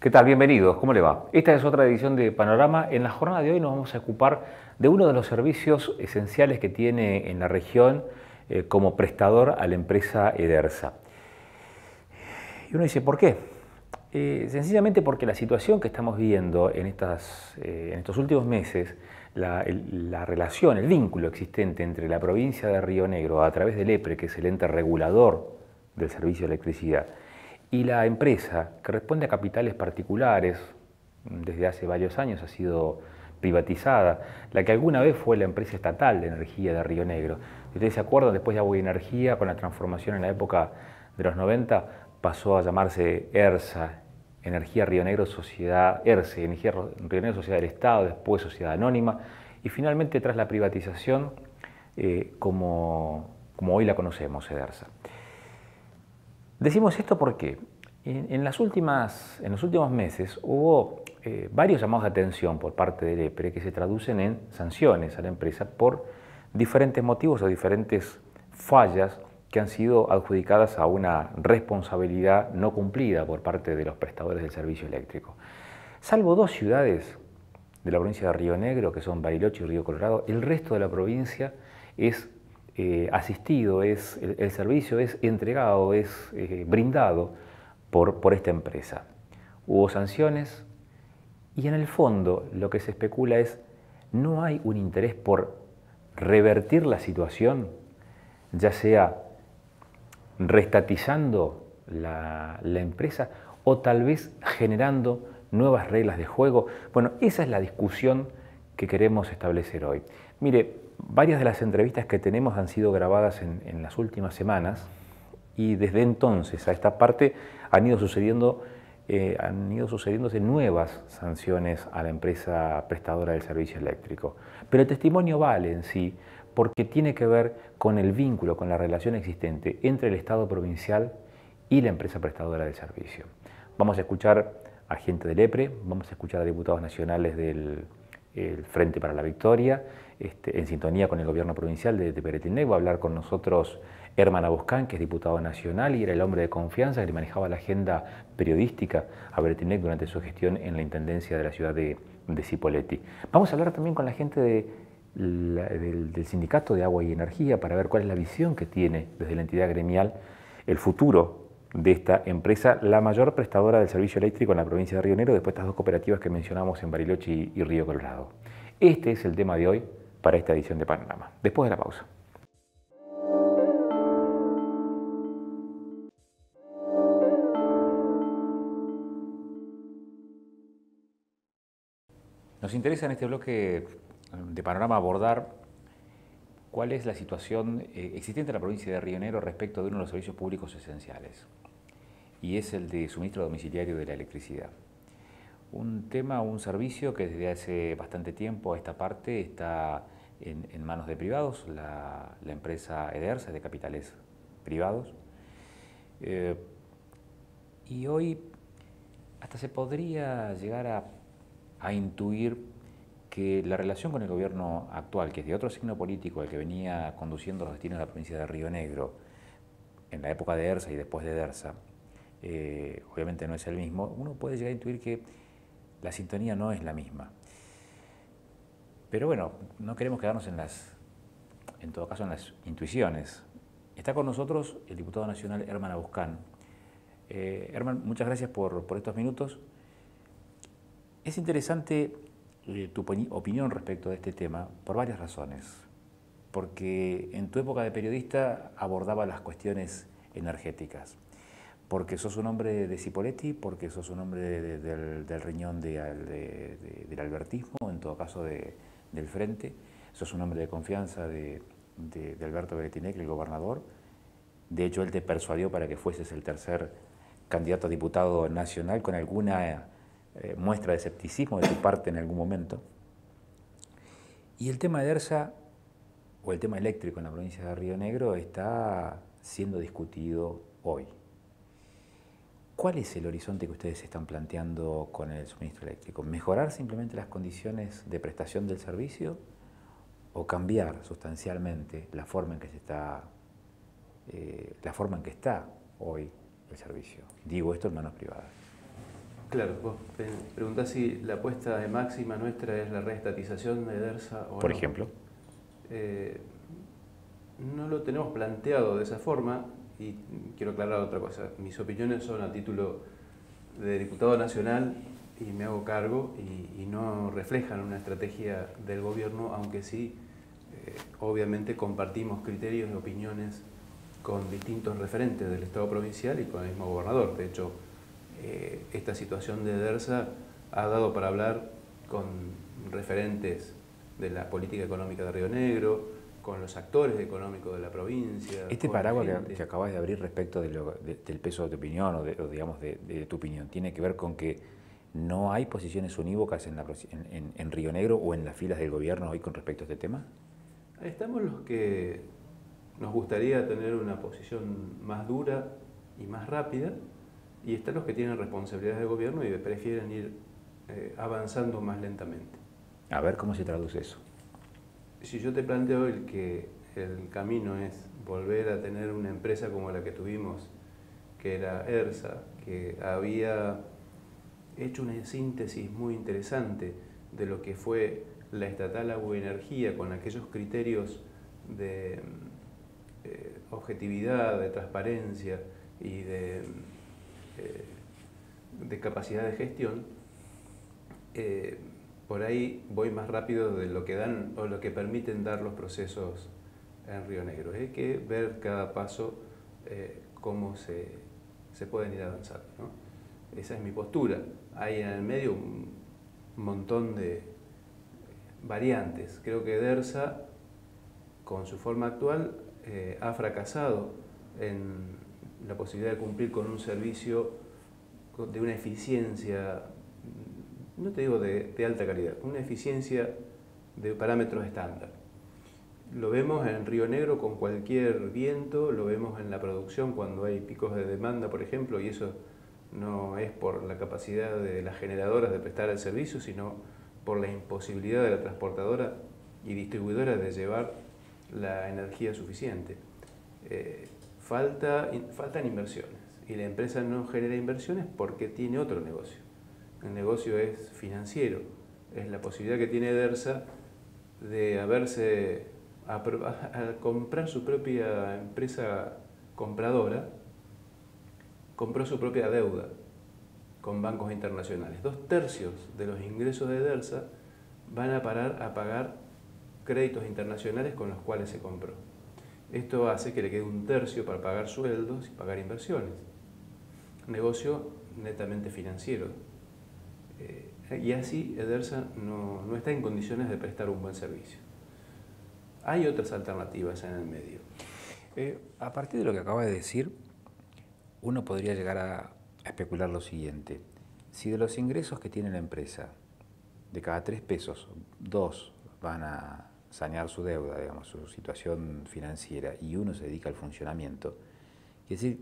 ¿Qué tal? Bienvenidos. ¿Cómo le va? Esta es otra edición de Panorama. En la jornada de hoy nos vamos a ocupar de uno de los servicios esenciales que tiene en la región como prestador a la empresa Edersa. Y uno dice, ¿por qué? Sencillamente porque la situación que estamos viendo en estos últimos meses, la relación, el vínculo existente entre la provincia de Río Negro a través del EPRE, que es el ente regulador del servicio de electricidad, y la empresa, que responde a capitales particulares, desde hace varios años ha sido privatizada, la que alguna vez fue la empresa estatal de energía de Río Negro. Si ustedes se acuerdan, después de Agua y Energía, con la transformación en la época de los 90, pasó a llamarse ERSA, Energía Río Negro Sociedad, ERSE, Energía Río Negro Sociedad del Estado, después Sociedad Anónima, y finalmente tras la privatización, como hoy la conocemos, EDERSA. Decimos esto porque en los últimos meses hubo varios llamados de atención por parte del EPRE que se traducen en sanciones a la empresa por diferentes motivos o diferentes fallas que han sido adjudicadas a una responsabilidad no cumplida por parte de los prestadores del servicio eléctrico. Salvo dos ciudades de la provincia de Río Negro, que son Bariloche y Río Colorado, el resto de la provincia es asistido, el servicio es entregado, es brindado por esta empresa. Hubo sanciones y en el fondo lo que se especula es no hay un interés por revertir la situación, ya sea reestatizando la empresa o tal vez generando nuevas reglas de juego. Bueno, esa es la discusión que queremos establecer hoy. Mire, varias de las entrevistas que tenemos han sido grabadas en las últimas semanas y desde entonces a esta parte han ido sucediéndose nuevas sanciones a la empresa prestadora del servicio eléctrico. Pero el testimonio vale en sí porque tiene que ver con el vínculo, con la relación existente entre el Estado provincial y la empresa prestadora del servicio. Vamos a escuchar a gente del EPRE, vamos a escuchar a diputados nacionales del Frente para la Victoria, en sintonía con el gobierno provincial de Peretilnec. Va a hablar con nosotros Herman Abuscan, que es diputado nacional y era el hombre de confianza que le manejaba la agenda periodística a Peretilnec durante su gestión en la intendencia de la ciudad de Cipolletti. Vamos a hablar también con la gente del Sindicato de Agua y Energía para ver cuál es la visión que tiene desde la entidad gremial el futuro de esta empresa, la mayor prestadora del servicio eléctrico en la provincia de Río Negro, después de estas dos cooperativas que mencionamos en Bariloche y Río Colorado. Este es el tema de hoy para esta edición de Panorama. Después de la pausa. Nos interesa en este bloque de Panorama abordar cuál es la situación existente en la provincia de Río Negro respecto de uno de los servicios públicos esenciales, y es el de suministro domiciliario de la electricidad. Un servicio que desde hace bastante tiempo a esta parte está en manos de privados, la empresa Edersa de capitales privados, y hoy hasta se podría llegar a intuir que la relación con el gobierno actual, que es de otro signo político, el que venía conduciendo los destinos de la provincia de Río Negro en la época de ERSA y después de Edersa, obviamente no es el mismo, uno puede llegar a intuir que la sintonía no es la misma. Pero bueno, no queremos quedarnos en todo caso en las intuiciones. Está con nosotros el diputado nacional Herman Abuscan. Herman, muchas gracias por estos minutos. Es interesante tu opinión respecto de este tema por varias razones. Porque en tu época de periodista abordaba las cuestiones energéticas. Porque sos un hombre de Cipolletti, porque sos un hombre del riñón del albertismo, en todo caso del Frente, sos un hombre de confianza de Alberto Peretilnec, el gobernador. De hecho, él te persuadió para que fueses el tercer candidato a diputado nacional con alguna muestra de escepticismo de tu parte en algún momento. Y el tema de ERSA, o el tema eléctrico en la provincia de Río Negro, está siendo discutido hoy. ¿Cuál es el horizonte que ustedes están planteando con el suministro eléctrico? ¿Mejorar simplemente las condiciones de prestación del servicio o cambiar sustancialmente la forma en que está hoy el servicio? Digo esto en manos privadas. Claro, vos preguntás si la apuesta de máxima nuestra es la reestatización de Edersa o Por no. ejemplo. Eh, no lo tenemos planteado de esa forma y quiero aclarar otra cosa. Mis opiniones son a título de diputado nacional y me hago cargo y no reflejan una estrategia del gobierno, aunque sí, obviamente compartimos criterios y opiniones con distintos referentes del Estado provincial y con el mismo gobernador. De hecho, esta situación de Edersa ha dado para hablar con referentes de la política económica de Río Negro, con los actores económicos de la provincia. Este con paraguas gente. que acabas de abrir respecto del peso de tu opinión o digamos de tu opinión, ¿tiene que ver con que no hay posiciones unívocas en Río Negro o en las filas del gobierno hoy con respecto a este tema? Estamos los que nos gustaría tener una posición más dura y más rápida, y están los que tienen responsabilidades de gobierno y prefieren ir avanzando más lentamente. A ver cómo se traduce eso. Si yo te planteo que el camino es volver a tener una empresa como la que tuvimos, que era ERSA, que había hecho una síntesis muy interesante de lo que fue la estatal Agua y Energía con aquellos criterios de objetividad, de transparencia y de capacidad de gestión, por ahí voy más rápido de lo que dan o lo que permiten dar los procesos en Río Negro. Hay que ver cada paso cómo se pueden ir avanzando, ¿no? Esa es mi postura. Hay en el medio un montón de variantes. Creo que Edersa, con su forma actual, ha fracasado en la posibilidad de cumplir con un servicio de una eficiencia, no te digo de alta calidad, una eficiencia de parámetros estándar. Lo vemos en Río Negro con cualquier viento, lo vemos en la producción cuando hay picos de demanda, por ejemplo, y eso no es por la capacidad de las generadoras de prestar el servicio, sino por la imposibilidad de la transportadora y distribuidora de llevar la energía suficiente. Faltan inversiones y la empresa no genera inversiones porque tiene otro negocio. El negocio es financiero, es la posibilidad que tiene Edersa de a comprar su propia empresa compradora, compró su propia deuda con bancos internacionales. 2/3 de los ingresos de Edersa van a parar a pagar créditos internacionales con los cuales se compró. Esto hace que le quede 1/3 para pagar sueldos y pagar inversiones. Negocio netamente financiero. Y así Edersa no está en condiciones de prestar un buen servicio. Hay otras alternativas en el medio. A partir de lo que acaba de decir, uno podría llegar a especular lo siguiente. Si de los ingresos que tiene la empresa, de cada 3 pesos, 2 van a sanear su deuda, digamos, su situación financiera, y 1 se dedica al funcionamiento, es decir,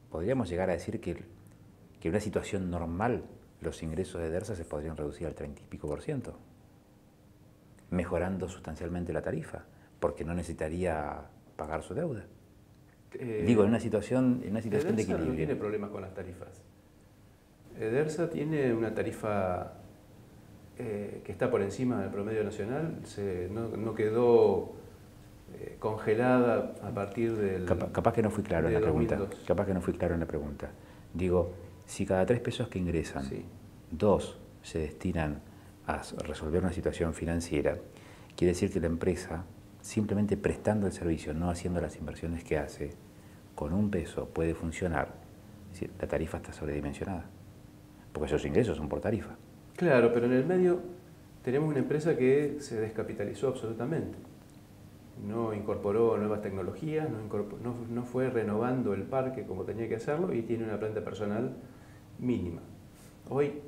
podríamos llegar a decir que en una situación normal los ingresos de Edersa se podrían reducir al 30 y pico %, mejorando sustancialmente la tarifa, porque no necesitaría pagar su deuda. Digo, en una situación de equilibrio. No tiene problemas con las tarifas. Edersa tiene una tarifa que está por encima del promedio nacional, no quedó congelada a partir del... Capaz que no fui claro en la pregunta. 2002. Capaz que no fui claro en la pregunta. Digo, si cada 3 pesos que ingresan, Sí. 2 se destinan a resolver una situación financiera, quiere decir que la empresa, simplemente prestando el servicio, no haciendo las inversiones que hace, con 1 peso puede funcionar. Es decir, la tarifa está sobredimensionada, porque esos ingresos son por tarifa. Claro, pero en el medio tenemos una empresa que se descapitalizó absolutamente. No incorporó nuevas tecnologías, no fue renovando el parque como tenía que hacerlo y tiene una planta personal mínima. Hoy,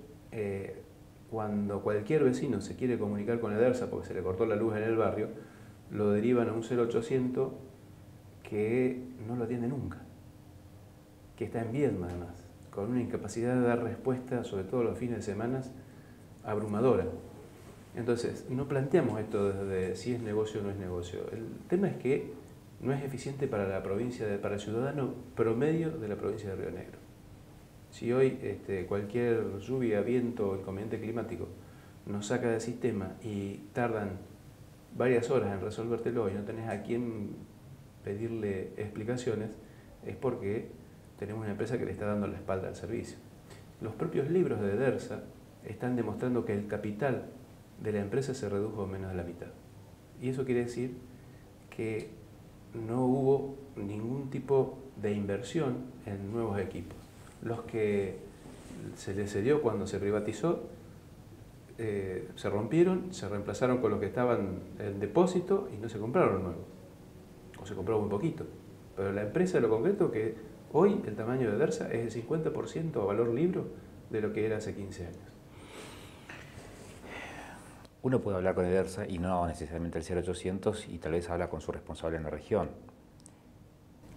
cuando cualquier vecino se quiere comunicar con Edersa porque se le cortó la luz en el barrio, lo derivan a un 0800 que no lo atiende nunca, que está en Viedma además, con una incapacidad de dar respuesta, sobre todo los fines de semana, abrumadora. Entonces, no planteamos esto desde si es negocio o no es negocio. El tema es que no es eficiente para la provincia, para el ciudadano promedio de la provincia de Río Negro. Si hoy cualquier lluvia, viento o inconveniente climático nos saca del sistema y tardan varias horas en resolvértelo y no tenés a quién pedirle explicaciones, es porque tenemos una empresa que le está dando la espalda al servicio. Los propios libros de DERSA están demostrando que el capital de la empresa se redujo a menos de la mitad. Y eso quiere decir que no hubo ningún tipo de inversión en nuevos equipos. Los que se les cedió cuando se privatizó se rompieron, se reemplazaron con los que estaban en depósito y no se compraron nuevos. O se compró muy poquito. Pero la empresa, lo concreto, que hoy el tamaño de DERSA es el 50% a valor libro de lo que era hace 15 años. Uno puede hablar con el DERSA y no necesariamente el 0800 y tal vez habla con su responsable en la región.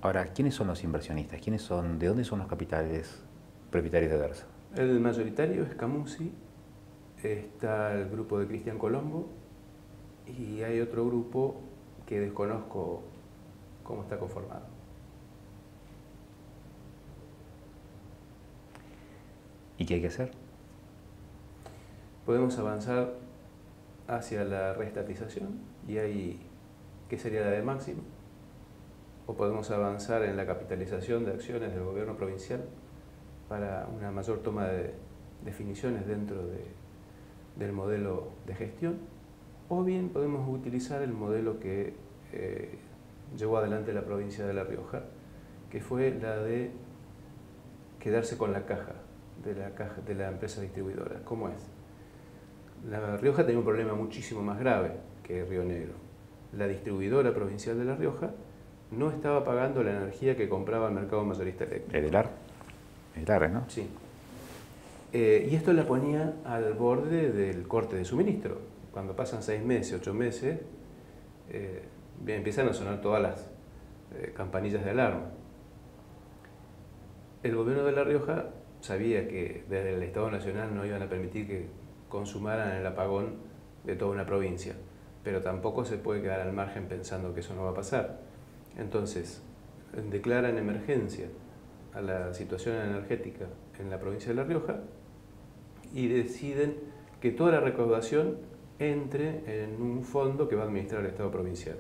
Ahora, ¿quiénes son los inversionistas? ¿De dónde son los capitales propietarios de DERSA? El mayoritario es Camusi, está el grupo de Cristian Colombo y hay otro grupo que desconozco cómo está conformado. ¿Y qué hay que hacer? Podemos avanzar hacia la reestatización y ahí, ¿qué sería la de máximo? O podemos avanzar en la capitalización de acciones del gobierno provincial para una mayor toma de definiciones dentro del modelo de gestión, o bien podemos utilizar el modelo que llevó adelante la provincia de La Rioja, que fue la de quedarse con la caja de la empresa distribuidora. ¿Cómo es? La Rioja tenía un problema muchísimo más grave que Río Negro. La distribuidora provincial de La Rioja no estaba pagando la energía que compraba el mercado mayorista eléctrico. Edelar, ¿no? Sí. Y esto la ponía al borde del corte de suministro. Cuando pasan 6 meses, 8 meses, empiezan a sonar todas las campanillas de alarma. El gobierno de La Rioja sabía que desde el Estado Nacional no iban a permitir que consumaran el apagón de toda una provincia, pero tampoco se puede quedar al margen pensando que eso no va a pasar. Entonces, declaran emergencia a la situación energética en la provincia de La Rioja y deciden que toda la recaudación entre en un fondo que va a administrar el Estado provincial.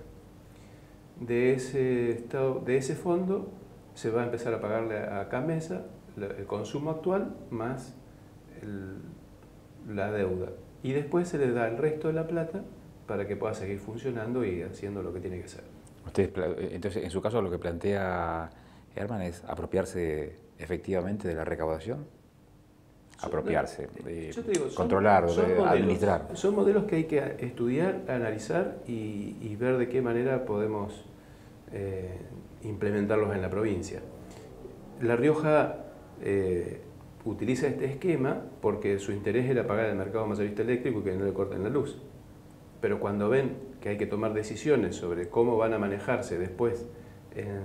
De ese fondo se va a empezar a pagarle a CAMESA el consumo actual más la deuda. Y después se le da el resto de la plata para que pueda seguir funcionando y haciendo lo que tiene que hacer. Entonces, en su caso, lo que plantea Herman es apropiarse efectivamente de la recaudación. Apropiarse, controlar, administrar. Son modelos que hay que estudiar, analizar y ver de qué manera podemos implementarlos en la provincia. La Rioja utiliza este esquema porque su interés era pagar el mercado mayorista eléctrico y que no le corten la luz. Pero cuando ven que hay que tomar decisiones sobre cómo van a manejarse después en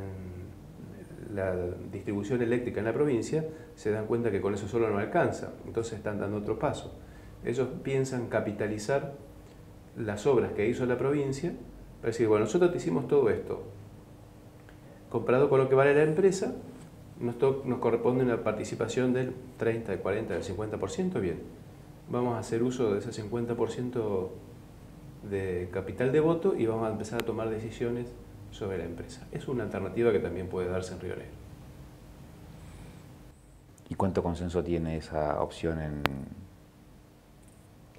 la distribución eléctrica en la provincia, se dan cuenta que con eso solo no alcanza, entonces están dando otro paso. Ellos piensan capitalizar las obras que hizo la provincia para decir, bueno, nosotros te hicimos todo esto, comparado con lo que vale la empresa, nos corresponde una participación del 30, del 40, del 50%, bien, vamos a hacer uso de ese 50% de capital de voto y vamos a empezar a tomar decisiones sobre la empresa. Es una alternativa que también puede darse en Río Negro. ¿Y cuánto consenso tiene esa opción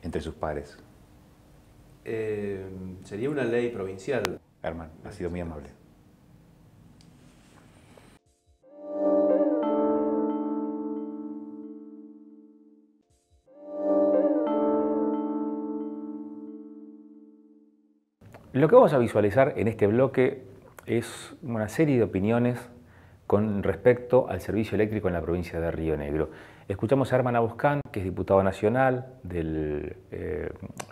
entre sus pares? Sería una ley provincial. Herman, ha sido muy amable. Lo que vamos a visualizar en este bloque es una serie de opiniones con respecto al servicio eléctrico en la provincia de Río Negro. Escuchamos a Herman Abuscan, que es diputado nacional del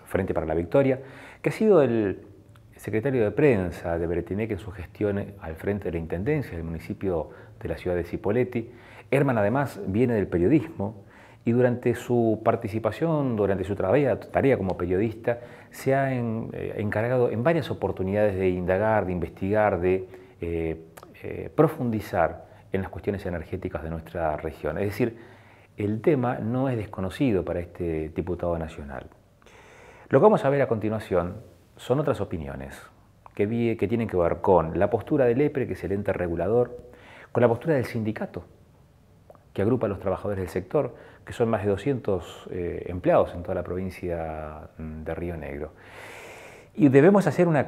Frente para la Victoria, que ha sido el secretario de prensa de Bretinec en su gestión al frente de la Intendencia del municipio de la ciudad de Cipolletti. Herman además viene del periodismo y durante su participación, durante su tarea como periodista, se ha encargado en varias oportunidades de indagar, de investigar, de profundizar en las cuestiones energéticas de nuestra región. Es decir, el tema no es desconocido para este diputado nacional. Lo que vamos a ver a continuación son otras opiniones que tienen que ver con la postura del EPRE, que es el ente regulador, con la postura del sindicato, que agrupa a los trabajadores del sector, que son más de 200 empleados en toda la provincia de Río Negro. Y debemos hacer una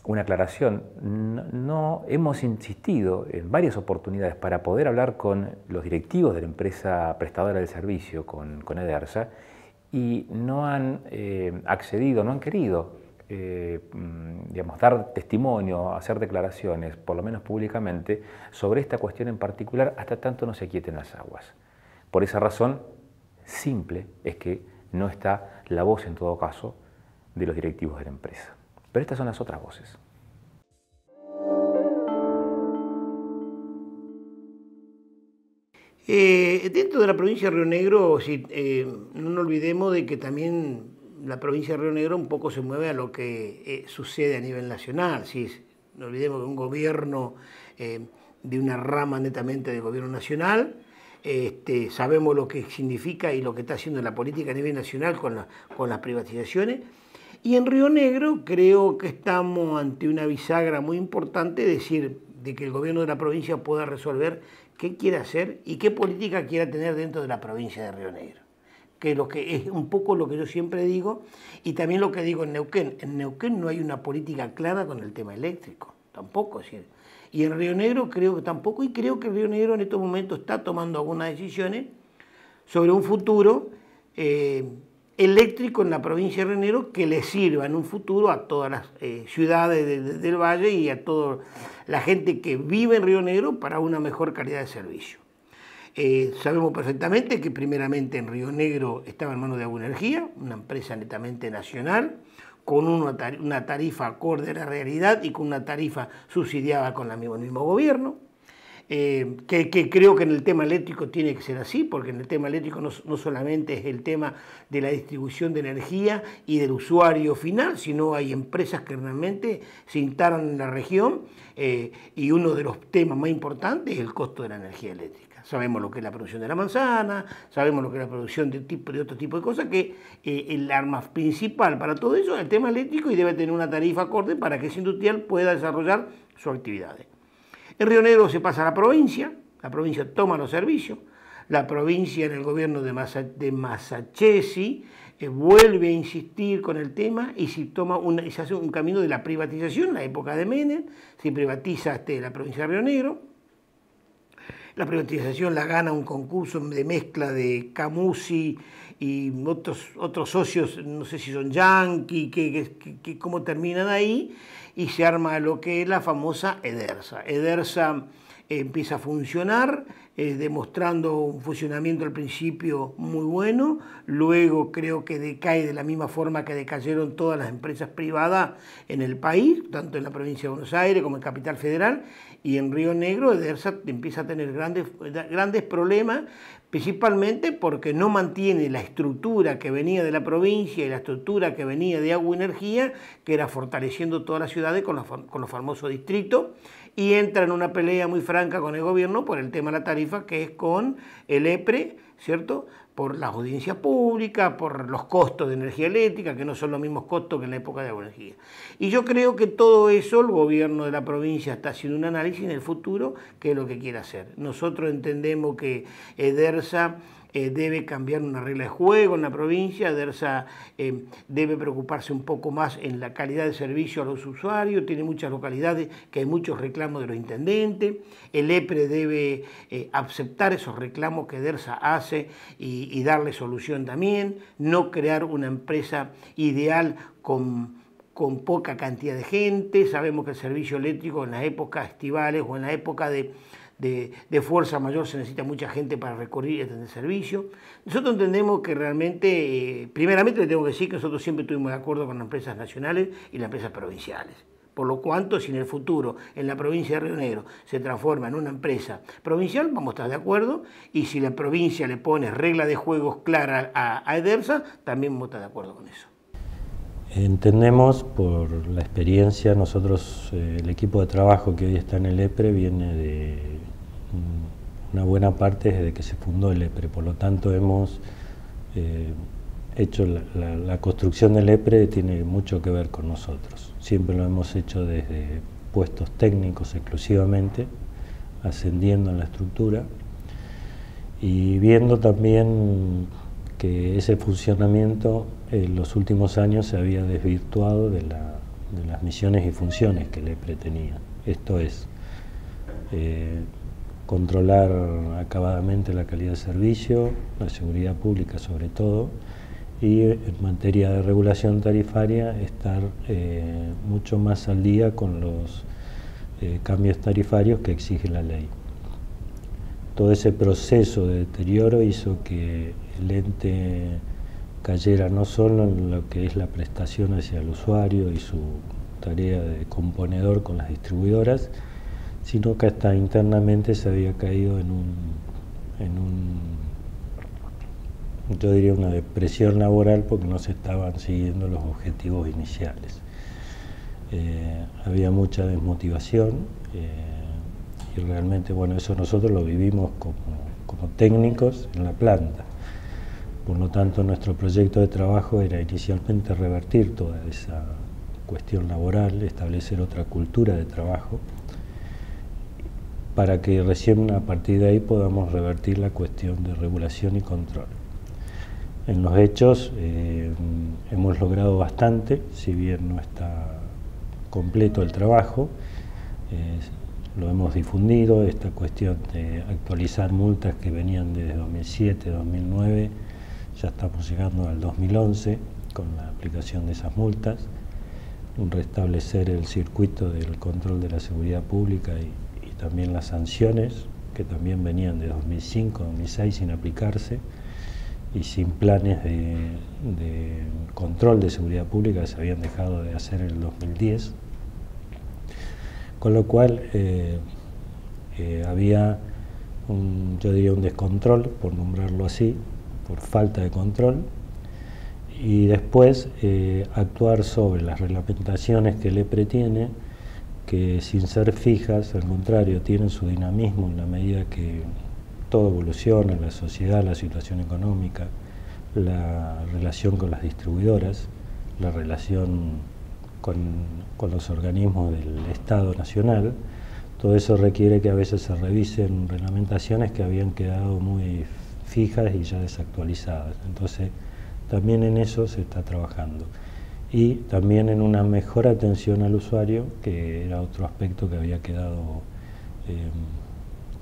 aclaración. No hemos insistido en varias oportunidades para poder hablar con los directivos de la empresa prestadora del servicio, con Edersa, y no han accedido, no han querido digamos, dar testimonio, hacer declaraciones, por lo menos públicamente, sobre esta cuestión en particular, hasta tanto no se quieten las aguas. Por esa razón simple es que no está la voz, en todo caso, de los directivos de la empresa. Pero estas son las otras voces. Dentro de la provincia de Río Negro, sí, no nos olvidemos de que también la provincia de Río Negro un poco se mueve a lo que sucede a nivel nacional. Sí, no olvidemos que un gobierno de una rama netamente del gobierno nacional, sabemos lo que significa y lo que está haciendo la política a nivel nacional con las privatizaciones. Y en Río Negro creo que estamos ante una bisagra muy importante, decir, de que el gobierno de la provincia pueda resolver qué quiere hacer y qué política quiere tener dentro de la provincia de Río Negro. Que es un poco lo que yo siempre digo, y también lo que digo en Neuquén. En Neuquén no hay una política clara con el tema eléctrico, tampoco. ¿Sí? Y en Río Negro creo que tampoco, y creo que Río Negro en estos momentos está tomando algunas decisiones sobre un futuro eléctrico en la provincia de Río Negro que le sirva en un futuro a todas las ciudades del valle y a toda la gente que vive en Río Negro para una mejor calidad de servicio. Sabemos perfectamente que primeramente en Río Negro estaba en manos de Agua Energía, una empresa netamente nacional, con una tarifa acorde a la realidad y con una tarifa subsidiada con el mismo gobierno. Que creo que en el tema eléctrico tiene que ser así, porque en el tema eléctrico no solamente es el tema de la distribución de energía y del usuario final, sino hay empresas que realmente se instalan en la región y uno de los temas más importantes es el costo de la energía eléctrica. Sabemos lo que es la producción de la manzana, sabemos lo que es la producción de otro tipo de cosas, que el arma principal para todo eso es el tema eléctrico y debe tener una tarifa acorde para que ese industrial pueda desarrollar sus actividades. En Río Negro se pasa a la provincia toma los servicios, la provincia en el gobierno de Masachesi vuelve a insistir con el tema y se hace un camino de la privatización, en la época de Menem, se privatiza la provincia de Río Negro. La privatización la gana un concurso de mezcla de Camusi y otros socios, no sé si son yanqui, que cómo terminan ahí, y se arma lo que es la famosa Edersa. Edersa empieza a funcionar, demostrando un funcionamiento al principio muy bueno, luego creo que decae de la misma forma que decayeron todas las empresas privadas en el país, tanto en la provincia de Buenos Aires como en Capital Federal, y en Río Negro Edersa empieza a tener grandes problemas, principalmente porque no mantiene la estructura que venía de la provincia y la estructura que venía de Agua y Energía, que era fortaleciendo todas las ciudades con los famosos distritos, y entra en una pelea muy franca con el gobierno por el tema de la tarifa, que es con el EPRE, ¿cierto?, por las audiencias públicas, por los costos de energía eléctrica, que no son los mismos costos que en la época de Agua y Energía. Y yo creo que todo eso el gobierno de la provincia está haciendo un análisis en el futuro, qué es lo que quiere hacer. Nosotros entendemos que Edersa debe cambiar una regla de juego en la provincia, Edersa debe preocuparse un poco más en la calidad de servicio a los usuarios, tiene muchas localidades que hay muchos reclamos de los intendentes, el EPRE debe aceptar esos reclamos que Edersa hace y darle solución también, no crear una empresa ideal con poca cantidad de gente. Sabemos que el servicio eléctrico en las épocas estivales o en la época de fuerza mayor se necesita mucha gente para recurrir a este servicio. Nosotros entendemos que realmente, primeramente le tengo que decir que nosotros siempre estuvimos de acuerdo con las empresas nacionales y las empresas provinciales. Por lo cuanto, si en el futuro en la provincia de Río Negro se transforma en una empresa provincial, vamos a estar de acuerdo, y si la provincia le pone reglas de juegos claras a Edersa, también vamos a estar de acuerdo con eso. Entendemos por la experiencia, nosotros, el equipo de trabajo que hoy está en el EPRE viene de una buena parte desde que se fundó el EPRE. Por lo tanto, hemos hecho la construcción del EPRE, tiene mucho que ver con nosotros. Siempre lo hemos hecho desde puestos técnicos exclusivamente, ascendiendo en la estructura y viendo también que ese funcionamiento en los últimos años se había desvirtuado de las misiones y funciones que el EPRE tenía. Esto es, controlar acabadamente la calidad de servicio, la seguridad pública sobre todo, y en materia de regulación tarifaria estar mucho más al día con los cambios tarifarios que exige la ley. Todo ese proceso de deterioro hizo que el ente cayera no solo en lo que es la prestación hacia el usuario y su tarea de componedor con las distribuidoras, sino que hasta internamente se había caído yo diría una depresión laboral porque no se estaban siguiendo los objetivos iniciales. Había mucha desmotivación y realmente, bueno, eso nosotros lo vivimos como técnicos en la planta. Por lo tanto, nuestro proyecto de trabajo era inicialmente revertir toda esa cuestión laboral, establecer otra cultura de trabajo, para que recién a partir de ahí podamos revertir la cuestión de regulación y control. En los hechos hemos logrado bastante, si bien no está completo el trabajo, lo hemos difundido, esta cuestión de actualizar multas que venían desde 2007, 2009, ya estamos llegando al 2011 con la aplicación de esas multas, restablecer el circuito del control de la seguridad pública y también las sanciones, que también venían de 2005, 2006 sin aplicarse, y sin planes de control de seguridad pública que se habían dejado de hacer en el 2010. Con lo cual había yo diría un descontrol, por nombrarlo así, por falta de control, y después actuar sobre las reglamentaciones que el EPRE tiene, que sin ser fijas, al contrario, tienen su dinamismo en la medida que todo evoluciona, la sociedad, la situación económica, la relación con las distribuidoras, la relación con los organismos del Estado Nacional. Todo eso requiere que a veces se revisen reglamentaciones que habían quedado muy fijas y ya desactualizadas. Entonces, también en eso se está trabajando. Y también en una mejor atención al usuario, que era otro aspecto que había quedado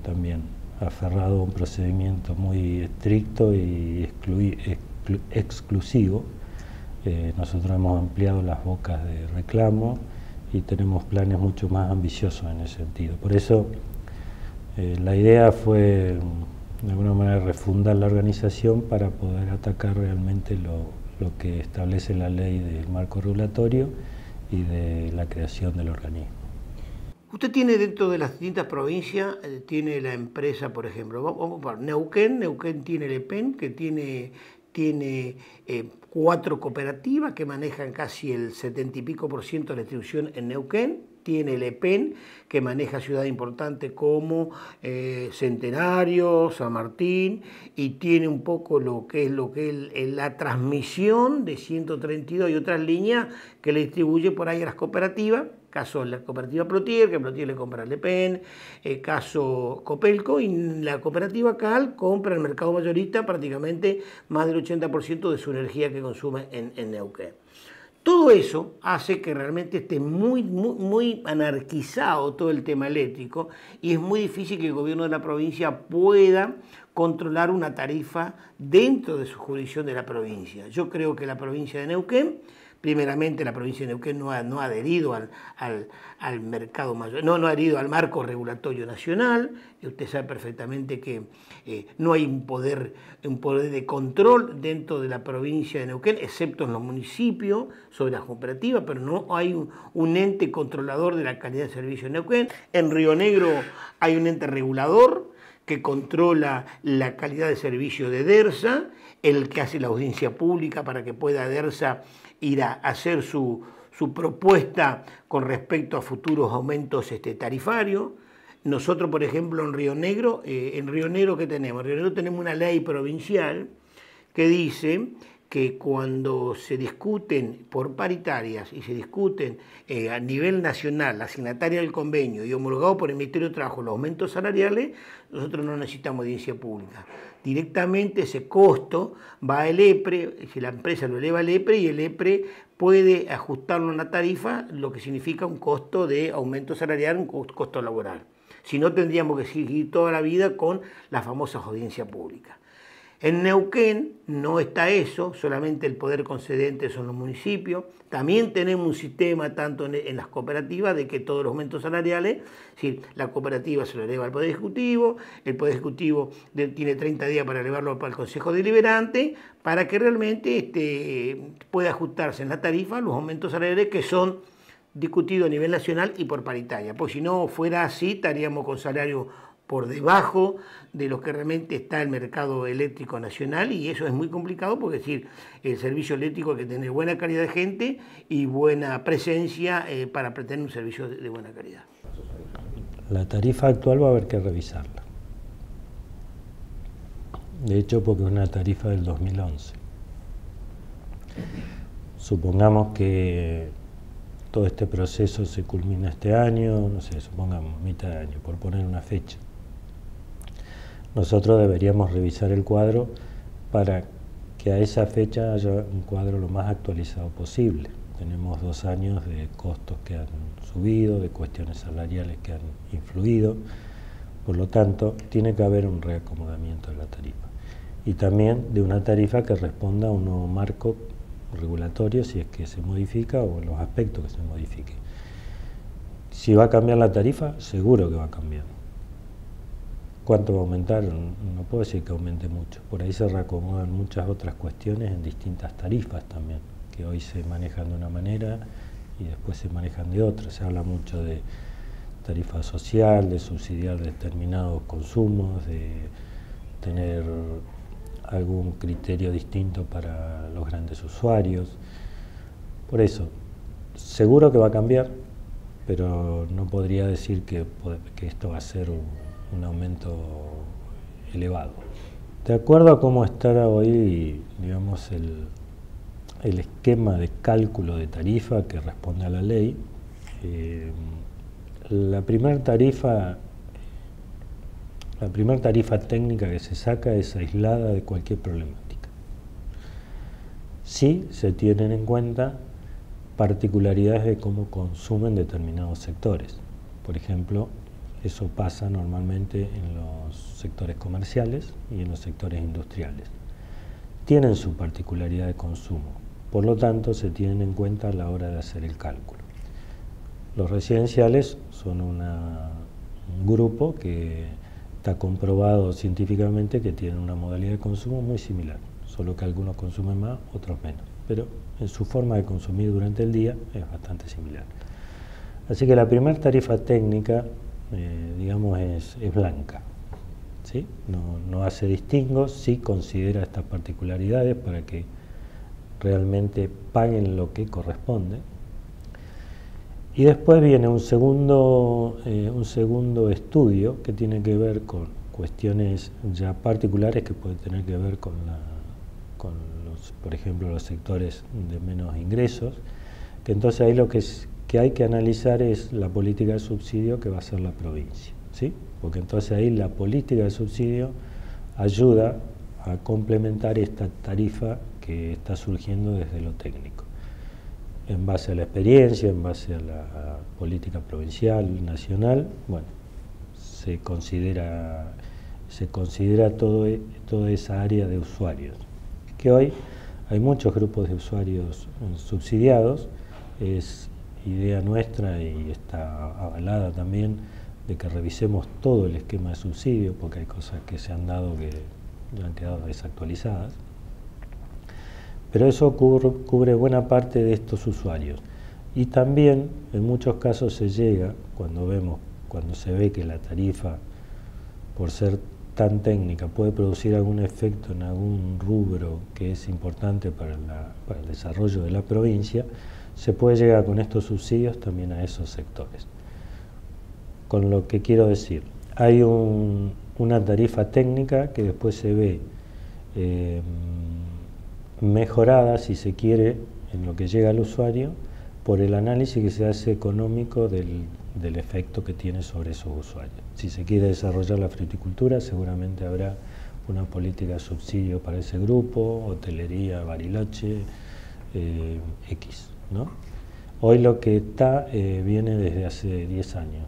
también aferrado a un procedimiento muy estricto y exclusivo. Nosotros hemos ampliado las bocas de reclamo y tenemos planes mucho más ambiciosos en ese sentido. Por eso la idea fue de alguna manera refundar la organización para poder atacar realmente lo que establece la ley del marco regulatorio y de la creación del organismo. Usted tiene dentro de las distintas provincias, tiene la empresa, por ejemplo, vamos por Neuquén tiene el EPEN, que tiene 4 cooperativas que manejan casi el 70 y pico % de la distribución en Neuquén. Tiene el EPEN, que maneja ciudades importantes como Centenario, San Martín, y tiene un poco lo que es la transmisión de 132 y otras líneas que le distribuye por ahí a las cooperativas, caso la cooperativa Plotier, que Plotier le compra al EPEN, caso Copelco, y la cooperativa CAL compra al mercado mayorista prácticamente más del 80% de su energía que consume en Neuquén. Todo eso hace que realmente esté muy anarquizado todo el tema eléctrico y es muy difícil que el gobierno de la provincia pueda controlar una tarifa dentro de su jurisdicción de la provincia. Yo creo que la provincia de Neuquén, primeramente la provincia de Neuquén no ha adherido al mercado mayor, no ha adherido al marco regulatorio nacional. Usted sabe perfectamente que no hay un poder de control dentro de la provincia de Neuquén, excepto en los municipios, sobre las cooperativas, pero no hay un ente controlador de la calidad de servicio en Neuquén. En Río Negro hay un ente regulador que controla la calidad de servicio de DERSA, el que hace la audiencia pública para que pueda DERSA ir a hacer su propuesta con respecto a futuros aumentos tarifarios. nosotros, por ejemplo, en Río Negro, ¿qué tenemos? En Río Negro tenemos una ley provincial que dice que cuando se discuten por paritarias y se discuten a nivel nacional, la asignataria del convenio y homologado por el Ministerio de Trabajo los aumentos salariales, nosotros no necesitamos audiencia pública. Directamente ese costo va al EPRE, si la empresa lo eleva al EPRE, y el EPRE puede ajustarlo a una tarifa, lo que significa un costo de aumento salarial, un costo laboral. Si no, tendríamos que seguir toda la vida con las famosas audiencias públicas. En Neuquén no está eso, solamente el poder concedente son los municipios. También tenemos un sistema, tanto en las cooperativas, de que todos los aumentos salariales, si la cooperativa se lo eleva al Poder Ejecutivo, el Poder Ejecutivo tiene 30 días para elevarlo al Consejo Deliberante, para que realmente pueda ajustarse en la tarifa los aumentos salariales que son discutidos a nivel nacional y por paritaria. Pues si no fuera así, estaríamos con salarios por debajo de lo que realmente está el mercado eléctrico nacional, y eso es muy complicado porque, es decir, el servicio eléctrico hay que tener buena calidad de gente y buena presencia para pretender un servicio de buena calidad. La tarifa actual va a haber que revisarla. De hecho, porque es una tarifa del 2011. Supongamos que todo este proceso se culmina este año, no sé, supongamos mitad de año, por poner una fecha. Nosotros deberíamos revisar el cuadro para que a esa fecha haya un cuadro lo más actualizado posible. Tenemos 2 años de costos que han subido, de cuestiones salariales que han influido, por lo tanto, tiene que haber un reacomodamiento de la tarifa. Y también de una tarifa que responda a un nuevo marco regulatorio, si es que se modifica, o en los aspectos que se modifique. Si va a cambiar la tarifa, seguro que va a cambiar. ¿Cuánto va a aumentar? No puedo decir que aumente mucho. Por ahí se reacomodan muchas otras cuestiones en distintas tarifas también, que hoy se manejan de una manera y después se manejan de otra. Se habla mucho de tarifa social, de subsidiar determinados consumos, de tener algún criterio distinto para los grandes usuarios. Por eso, seguro que va a cambiar, pero no podría decir que esto va a ser un aumento elevado. De acuerdo a cómo está hoy, digamos, el esquema de cálculo de tarifa que responde a la ley, la primera tarifa técnica que se saca es aislada de cualquier problemática. Sí se tienen en cuenta particularidades de cómo consumen determinados sectores. Por ejemplo, eso pasa normalmente en los sectores comerciales y en los sectores industriales. Tienen su particularidad de consumo, por lo tanto se tienen en cuenta a la hora de hacer el cálculo. Los residenciales son un grupo que está comprobado científicamente que tienen una modalidad de consumo muy similar, solo que algunos consumen más, otros menos, pero en su forma de consumir durante el día es bastante similar. Así que la primera tarifa técnica, digamos, es blanca, ¿sí? No hace distingos, sí considera estas particularidades para que realmente paguen lo que corresponde. Y después viene un segundo estudio que tiene que ver con cuestiones ya particulares que pueden tener que ver con por ejemplo, los sectores de menos ingresos, que entonces ahí lo que hay que analizar es la política de subsidio que va a hacer la provincia, ¿sí? Porque entonces ahí la política de subsidio ayuda a complementar esta tarifa que está surgiendo desde lo técnico. En base a la experiencia, en base a la política provincial, nacional, bueno, se considera toda esa área de usuarios, que hoy hay muchos grupos de usuarios subsidiados. Es idea nuestra y está avalada también de que revisemos todo el esquema de subsidio, porque hay cosas que se han dado que han quedado desactualizadas. Pero eso cubre buena parte de estos usuarios. Y también en muchos casos se llega, cuando se ve que la tarifa, por ser tan técnica, puede producir algún efecto en algún rubro que es importante para el desarrollo de la provincia, se puede llegar con estos subsidios también a esos sectores. con lo que quiero decir. Hay una tarifa técnica que después se ve mejorada, si se quiere, en lo que llega al usuario, por el análisis que se hace económico del efecto que tiene sobre esos usuarios. Si se quiere desarrollar la fruticultura, seguramente habrá una política de subsidio para ese grupo, hotelería, Bariloche, X, ¿no? Hoy lo que está viene desde hace 10 años,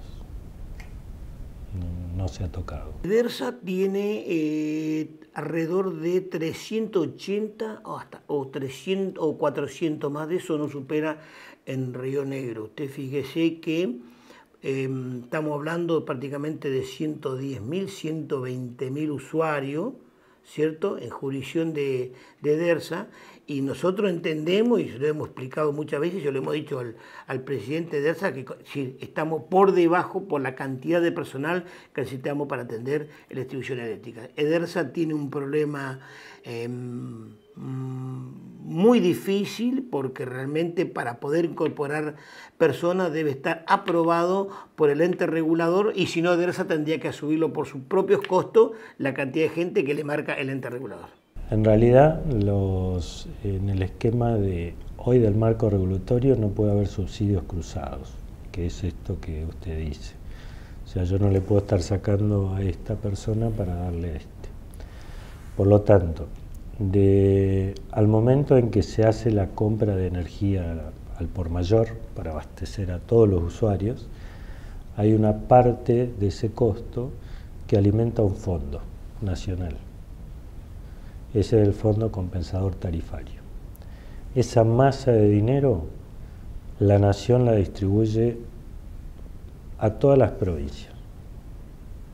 no se ha tocado. Edersa tiene alrededor de 380 o 300 o 400, más de eso no supera en Río Negro. Usted fíjese que estamos hablando prácticamente de 110.000, 120.000 usuarios, ¿cierto?, en jurisdicción de Edersa, y nosotros entendemos, y lo hemos explicado muchas veces, yo le hemos dicho al presidente de Edersa, que si estamos por debajo por la cantidad de personal que necesitamos para atender la distribución eléctrica. Edersa tiene un problema muy difícil, porque realmente para poder incorporar personas debe estar aprobado por el ente regulador, y si no, Edersa tendría que asumirlo por sus propios costos, la cantidad de gente que le marca el ente regulador. En realidad, en el esquema de hoy del marco regulatorio no puede haber subsidios cruzados, que es esto que usted dice. O sea, yo no le puedo estar sacando a esta persona para darle a este. Por lo tanto, al momento en que se hace la compra de energía al por mayor para abastecer a todos los usuarios, hay una parte de ese costo que alimenta un fondo nacional. Ese es el Fondo Compensador Tarifario. Esa masa de dinero la Nación la distribuye a todas las provincias,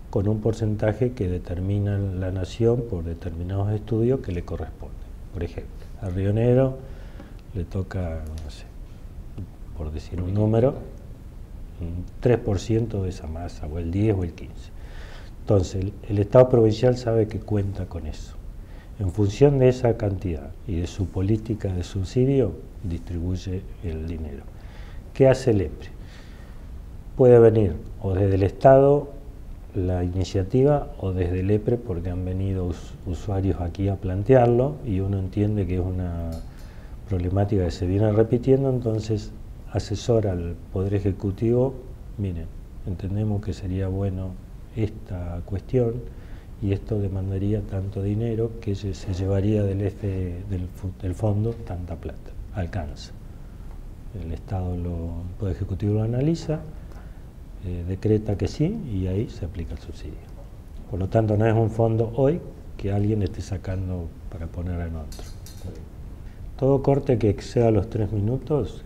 con un porcentaje que determina la Nación por determinados estudios que le corresponden. Por ejemplo, a Río Negro le toca, no sé, por decir un número, un 3% de esa masa, o el 10 o el 15. Entonces, el Estado provincial sabe que cuenta con eso. En función de esa cantidad y de su política de subsidio, distribuye el dinero. ¿Qué hace el EPRE? Puede venir o desde el Estado la iniciativa o desde el EPRE, porque han venido usuarios aquí a plantearlo y uno entiende que es una problemática que se viene repitiendo, entonces asesora al Poder Ejecutivo: miren, entendemos que sería bueno esta cuestión y esto demandaría tanto dinero que se llevaría del fondo tanta plata. Alcanza. El Estado, el Poder Ejecutivo lo analiza, decreta que sí y ahí se aplica el subsidio. Por lo tanto, no es un fondo hoy que alguien esté sacando para poner en otro. Todo corte que exceda los 3 minutos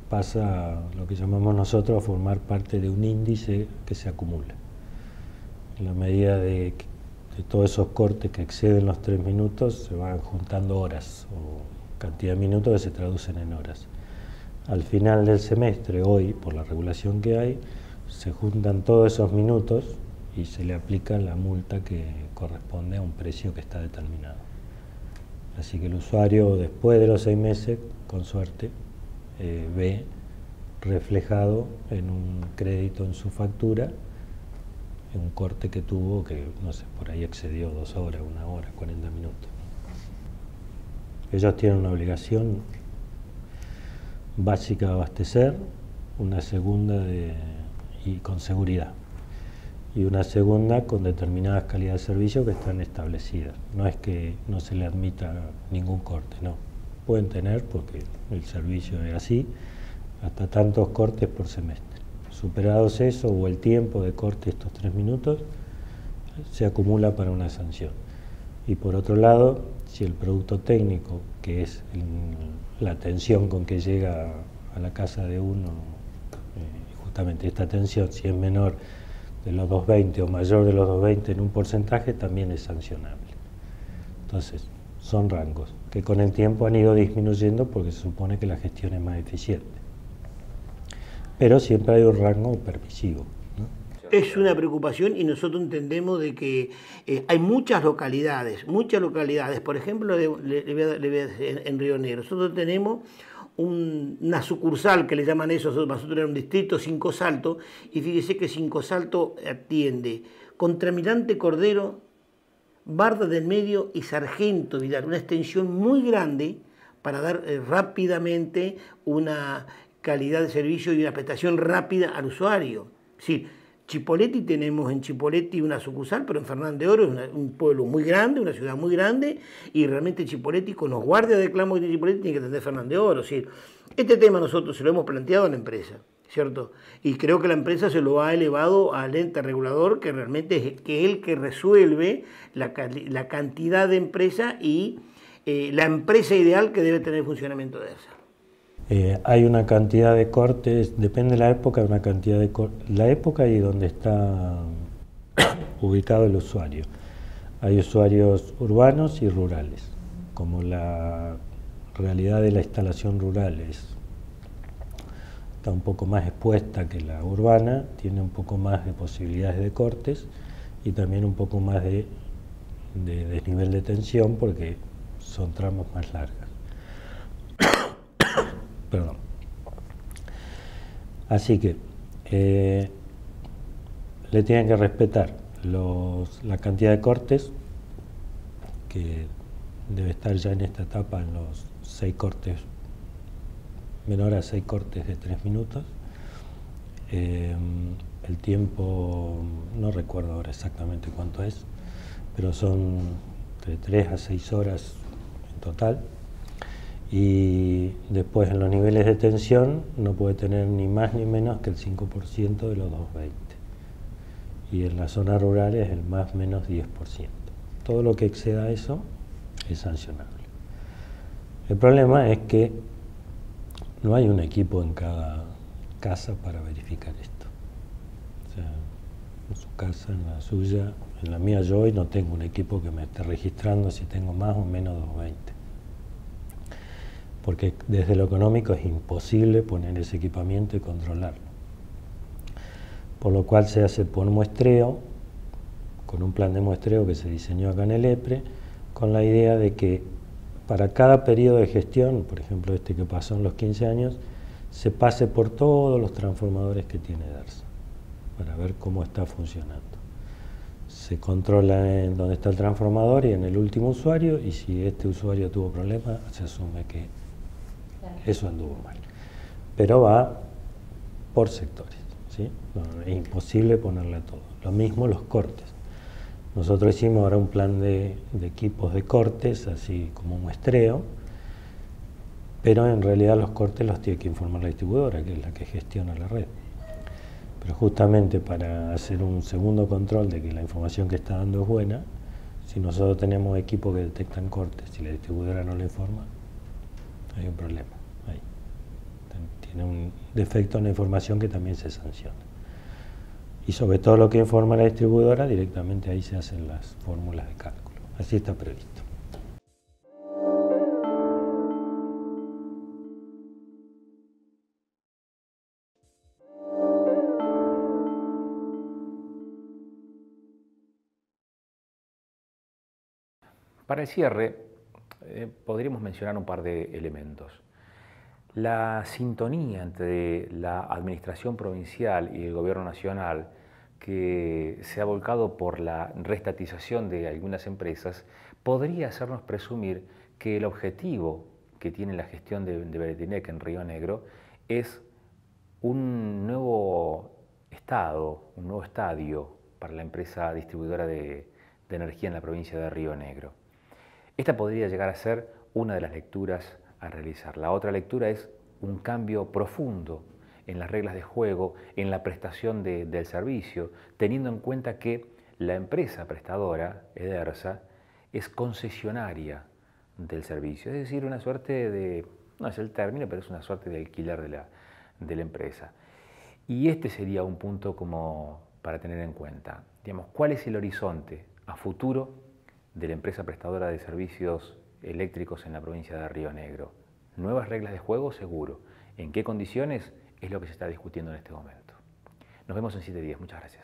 pasa, lo que llamamos nosotros, a formar parte de un índice que se acumula. En la medida de todos esos cortes que exceden los 3 minutos, se van juntando horas o cantidad de minutos que se traducen en horas. Al final del semestre, hoy, por la regulación que hay, se juntan todos esos minutos y se le aplica la multa que corresponde a un precio que está determinado. Así que el usuario, después de los 6 meses, con suerte, ve reflejado en un crédito en su factura un corte que tuvo, que no sé, por ahí excedió 2 horas, 1 hora, 40 minutos. Ellos tienen una obligación básica de abastecer, una segunda y con seguridad, y una segunda con determinadas calidades de servicio que están establecidas. No es que no se le admita ningún corte, no. Pueden tener, porque el servicio es así, hasta tantos cortes por semestre. Superados eso, o el tiempo de corte, estos 3 minutos, se acumula para una sanción. Y por otro lado, si el producto técnico, que es la atención con que llega a la casa de uno, justamente esta atención, si es menor de los 220 o mayor de los 220 en un porcentaje, también es sancionable. Entonces, son rangos que con el tiempo han ido disminuyendo porque se supone que la gestión es más eficiente. Pero siempre hay un rango permisivo, ¿no? Es una preocupación y nosotros entendemos de que hay muchas localidades, por ejemplo, en Río Negro. Nosotros tenemos una sucursal que le llaman eso, nosotros era un distrito, Cinco Saltos, y fíjese que Cinco Saltos atiende Contramirante Cordero, Barda del Medio y Sargento Vidal, una extensión muy grande para dar rápidamente una calidad de servicio y una prestación rápida al usuario. Es decir, Chipoleti, tenemos en Chipoleti una sucursal, pero en Fernández de Oro es un pueblo muy grande, una ciudad muy grande, y realmente Chipoleti, con los guardias de clamo de Chipoleti, tiene que atender Fernández de Oro. Es decir, este tema nosotros se lo hemos planteado a la empresa, ¿cierto? Y creo que la empresa se lo ha elevado al ente regulador, que realmente es el que resuelve la cantidad de empresa y la empresa ideal que debe tener funcionamiento de esa. Hay una cantidad de cortes, depende de la época, una cantidad de la época y donde está ubicado el usuario. Hay usuarios urbanos y rurales. Como la realidad de la instalación rural está un poco más expuesta que la urbana, tiene un poco más de posibilidades de cortes y también un poco más de desnivel de tensión porque son tramos más largas. Perdón. Así que le tienen que respetar la cantidad de cortes, que debe estar ya en esta etapa en los 6 cortes, menor a 6 cortes de 3 minutos. El tiempo, no recuerdo ahora exactamente cuánto es, pero son de 3 a 6 horas en total. Y después en los niveles de tensión no puede tener ni más ni menos que el 5% de los 220. Y en las zonas rurales el más menos 10%. Todo lo que exceda eso es sancionable. El problema es que no hay un equipo en cada casa para verificar esto. O sea, en su casa, en la suya, en la mía yo hoy no tengo un equipo que me esté registrando si tengo más o menos 220. Porque desde lo económico es imposible poner ese equipamiento y controlarlo. Por lo cual se hace por muestreo, con un plan de muestreo que se diseñó acá en el EPRE, con la idea de que para cada periodo de gestión, por ejemplo este que pasó en los 15 años, se pase por todos los transformadores que tiene DERSA, para ver cómo está funcionando. Se controla en dónde está el transformador y en el último usuario, y si este usuario tuvo problemas, se asume que eso anduvo mal. Pero va por sectores, ¿sí? No, es imposible ponerle a todo. Lo mismo los cortes. Nosotros hicimos ahora un plan de equipos de cortes, así como un muestreo, pero en realidad los cortes los tiene que informar la distribuidora, que es la que gestiona la red. Pero justamente para hacer un segundo control de que la información que está dando es buena, si nosotros tenemos equipos que detectan cortes y la distribuidora no lo informa, hay un problema ahí. Tiene un defecto en la información que también se sanciona. Y sobre todo lo que informa la distribuidora, directamente ahí se hacen las fórmulas de cálculo. Así está previsto. Para el cierre, podríamos mencionar un par de elementos. La sintonía entre la administración provincial y el gobierno nacional, que se ha volcado por la reestatización de algunas empresas, podría hacernos presumir que el objetivo que tiene la gestión de Beretinec en Río Negro es un nuevo estado, un nuevo estadio para la empresa distribuidora de energía en la provincia de Río Negro. Esta podría llegar a ser una de las lecturas a realizar. La otra lectura es un cambio profundo en las reglas de juego, en la prestación del servicio, teniendo en cuenta que la empresa prestadora, EDERSA, es concesionaria del servicio, es decir, una suerte de, no es el término, pero es una suerte de alquiler de la empresa. Y este sería un punto como para tener en cuenta, digamos, ¿cuál es el horizonte a futuro de la empresa prestadora de servicios eléctricos en la provincia de Río Negro? Nuevas reglas de juego, seguro. ¿En qué condiciones? Es lo que se está discutiendo en este momento. Nos vemos en 7 días. Muchas gracias.